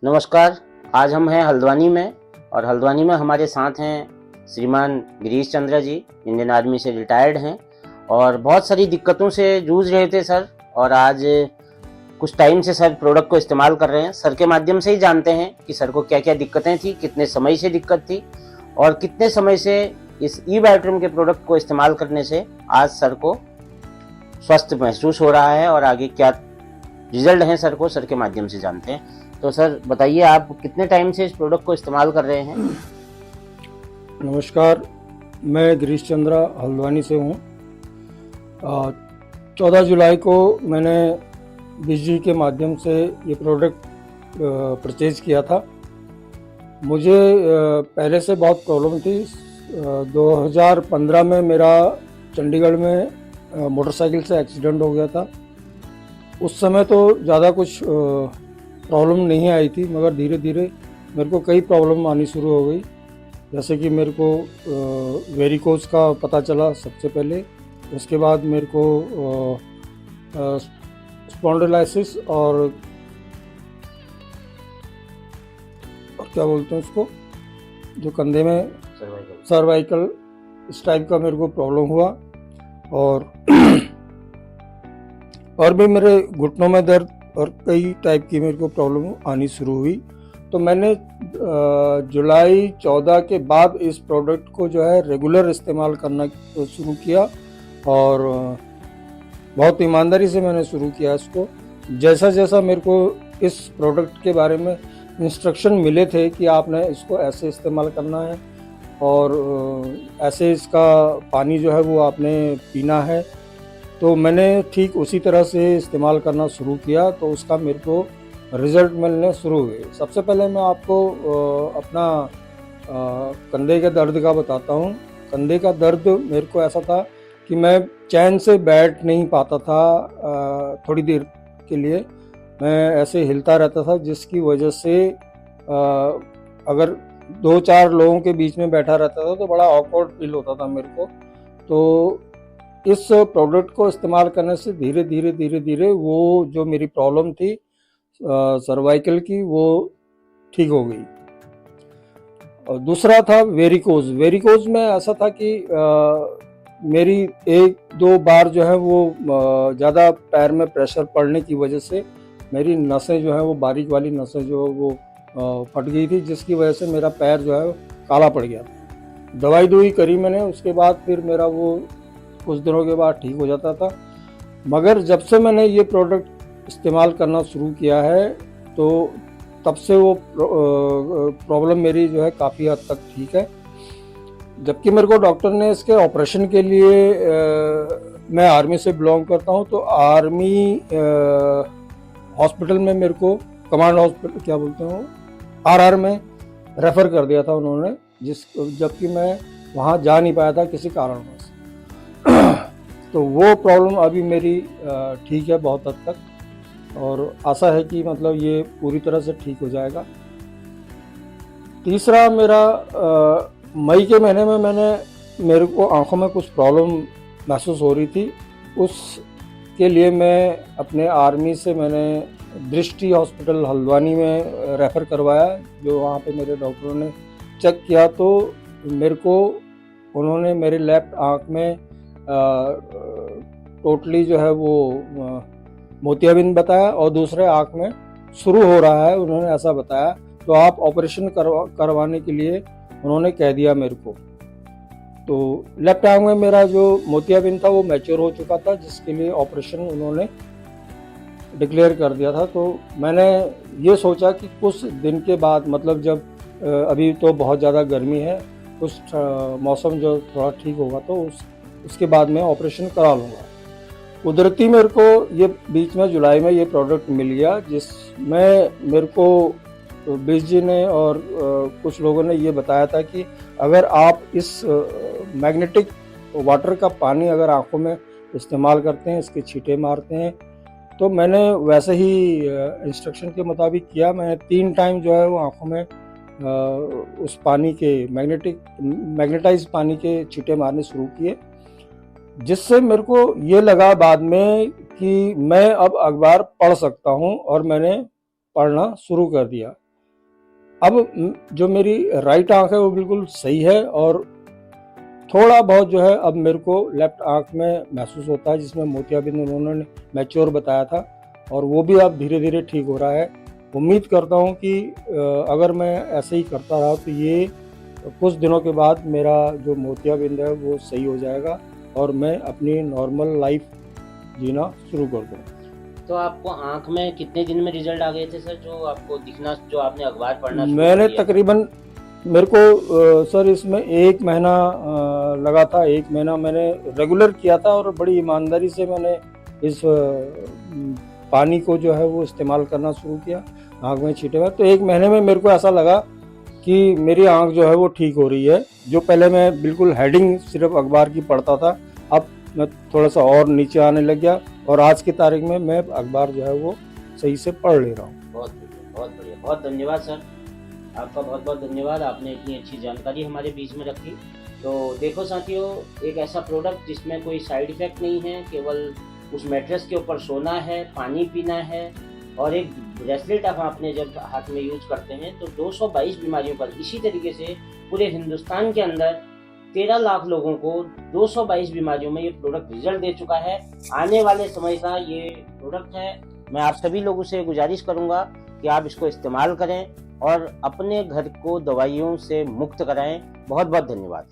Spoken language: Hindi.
नमस्कार। आज हम हैं हल्द्वानी में और हल्द्वानी में हमारे साथ हैं श्रीमान गिरीश चंद्र जी, इंडियन आर्मी से रिटायर्ड हैं और बहुत सारी दिक्कतों से जूझ रहे थे सर। और आज कुछ टाइम से सर प्रोडक्ट को इस्तेमाल कर रहे हैं। सर के माध्यम से ही जानते हैं कि सर को क्या क्या दिक्कतें थी, कितने समय से दिक्कत थी और कितने समय से इस ई बायोट्रिम के प्रोडक्ट को इस्तेमाल करने से आज सर को स्वस्थ महसूस हो रहा है और आगे क्या रिजल्ट हैं सर को सर के माध्यम से जानते हैं। तो सर बताइए, आप कितने टाइम से इस प्रोडक्ट को इस्तेमाल कर रहे हैं? नमस्कार, मैं गिरीश चंद्रा हल्द्वानी से हूँ। 14 जुलाई को मैंने बिजली के माध्यम से ये प्रोडक्ट परचेज किया था। मुझे पहले से बहुत प्रॉब्लम थी। 2015 में मेरा चंडीगढ़ में मोटरसाइकिल से एक्सीडेंट हो गया था। उस समय तो ज़्यादा कुछ प्रॉब्लम नहीं आई थी, मगर धीरे धीरे मेरे को कई प्रॉब्लम आनी शुरू हो गई। जैसे कि मेरे को वेरिकोज का पता चला सबसे पहले, उसके बाद मेरे को स्पॉन्डिलाइसिस और क्या बोलते हैं उसको, जो कंधे में सर्वाइकल, इस टाइप का मेरे को प्रॉब्लम हुआ। और भी मेरे घुटनों में दर्द और कई टाइप की मेरे को प्रॉब्लम आनी शुरू हुई। तो मैंने जुलाई 14 के बाद इस प्रोडक्ट को जो है रेगुलर इस्तेमाल करना शुरू किया और बहुत ईमानदारी से मैंने शुरू किया इसको। जैसा जैसा मेरे को इस प्रोडक्ट के बारे में इंस्ट्रक्शन मिले थे कि आपने इसको ऐसे इस्तेमाल करना है और ऐसे इसका पानी जो है वो आपने पीना है, तो मैंने ठीक उसी तरह से इस्तेमाल करना शुरू किया। तो उसका मेरे को रिज़ल्ट मिलने शुरू हुए। सबसे पहले मैं आपको अपना कंधे के दर्द का बताता हूँ। कंधे का दर्द मेरे को ऐसा था कि मैं चैन से बैठ नहीं पाता था। थोड़ी देर के लिए मैं ऐसे हिलता रहता था, जिसकी वजह से अगर 2-4 लोगों के बीच में बैठा रहता था तो बड़ा ऑकवर्ड फील होता था मेरे को। तो इस प्रोडक्ट को इस्तेमाल करने से धीरे धीरे वो जो मेरी प्रॉब्लम थी सर्वाइकल की, वो ठीक हो गई। और दूसरा था वेरिकोज। वेरिकोज में ऐसा था कि मेरी 1-2 बार जो है वो ज़्यादा पैर में प्रेशर पड़ने की वजह से मेरी नसें जो है वो बारीक वाली नसें जो वो फट गई थी, जिसकी वजह से मेरा पैर जो है काला पड़ गया। दवाई दुई करी मैंने, उसके बाद फिर मेरा वो कुछ दिनों के बाद ठीक हो जाता था। मगर जब से मैंने ये प्रोडक्ट इस्तेमाल करना शुरू किया है तो तब से वो प्रॉब्लम मेरी जो है काफ़ी हद तक ठीक है। जबकि मेरे को डॉक्टर ने इसके ऑपरेशन के लिए मैं आर्मी से बिलोंग करता हूँ, तो आर्मी हॉस्पिटल में मेरे को कमांड हॉस्पिटल क्या बोलते हैं RR में रेफ़र कर दिया था उन्होंने, जबकि मैं वहाँ जा नहीं पाया था किसी कारणवश। तो वो प्रॉब्लम अभी मेरी ठीक है बहुत हद तक, और आशा है कि मतलब ये पूरी तरह से ठीक हो जाएगा। तीसरा मेरा मई के महीने में मेरे को आंखों में कुछ प्रॉब्लम महसूस हो रही थी। उसके लिए मैं अपने आर्मी से मैंने दृष्टि हॉस्पिटल हल्द्वानी में रेफ़र करवाया, जो वहाँ पे मेरे डॉक्टरों ने चेक किया तो मेरे को उन्होंने मेरे लेफ़्ट आँख में टोटली जो है वो मोतियाबिंद बताया और दूसरे आँख में शुरू हो रहा है, उन्होंने ऐसा बताया। तो आप ऑपरेशन करवाने के लिए उन्होंने कह दिया मेरे को। तो लेफ्ट आँख में मेरा जो मोतियाबिंद था वो मैच्योर हो चुका था, जिसके लिए ऑपरेशन उन्होंने डिक्लेयर कर दिया था। तो मैंने ये सोचा कि कुछ दिन के बाद, मतलब जब अभी तो बहुत ज़्यादा गर्मी है, कुछ मौसम जो थोड़ा ठीक होगा तो उसके बाद मैं ऑपरेशन करा लूँगा। कुदरती मेरे को ये बीच में जुलाई में ये प्रोडक्ट मिल गया, जिसमें मेरे को बीस जी ने और कुछ लोगों ने ये बताया था कि अगर आप इस मैग्नेटिक वाटर का पानी अगर आँखों में इस्तेमाल करते हैं, इसके छींटे मारते हैं, तो मैंने वैसे ही इंस्ट्रक्शन के मुताबिक किया। मैंने 3 टाइम जो है वो आँखों में उस पानी के मैग्नेटाइज पानी के छींटे मारने शुरू किए, जिससे मेरे को ये लगा बाद में कि मैं अब अखबार पढ़ सकता हूँ, और मैंने पढ़ना शुरू कर दिया। अब जो मेरी राइट आंख है वो बिल्कुल सही है, और थोड़ा बहुत जो है अब मेरे को लेफ्ट आंख में महसूस होता है, जिसमें मोतियाबिंद उन्होंने मैच्योर बताया था, और वो भी अब धीरे धीरे ठीक हो रहा है। उम्मीद करता हूँ कि अगर मैं ऐसे ही करता रहा तो ये कुछ दिनों के बाद मेरा जो मोतियाबिंद है वो सही हो जाएगा और मैं अपनी नॉर्मल लाइफ जीना शुरू कर दूँ। तो आपको आंख में कितने दिन में रिजल्ट आ गए थे सर, जो आपको दिखना, जो आपने अखबार पढ़ना शुरू मैंने किया? तकरीबन, मेरे को सर इसमें 1 महीना लगा था। 1 महीना मैंने रेगुलर किया था और बड़ी ईमानदारी से मैंने इस पानी को जो है वो इस्तेमाल करना शुरू किया आँख में छींटे हुए। तो 1 महीने में मेरे को ऐसा लगा कि मेरी आँख जो है वो ठीक हो रही है। जो पहले मैं बिल्कुल हेडिंग सिर्फ अखबार की पढ़ता था, अब मैं थोड़ा सा और नीचे आने लग गया, और आज की तारीख में मैं अखबार जो है वो सही से पढ़ ले रहा हूँ। बहुत बढ़िया, बहुत बढ़िया, बहुत धन्यवाद सर, आपका बहुत बहुत धन्यवाद, आपने इतनी अच्छी जानकारी हमारे बीच में रखी। तो देखो साथियों, एक ऐसा प्रोडक्ट जिसमें कोई साइड इफेक्ट नहीं है, केवल उस मैट्रेस के ऊपर सोना है, पानी पीना है, और एक ब्रेसलेट आप आपने जब हाथ में यूज करते हैं तो 222 बीमारियों पर, इसी तरीके से पूरे हिंदुस्तान के अंदर 13 लाख लोगों को 222 बीमारियों में ये प्रोडक्ट रिजल्ट दे चुका है। आने वाले समय का ये प्रोडक्ट है। मैं आप सभी लोगों से गुजारिश करूंगा कि आप इसको इस्तेमाल करें और अपने घर को दवाइयों से मुक्त कराएं। बहुत बहुत धन्यवाद।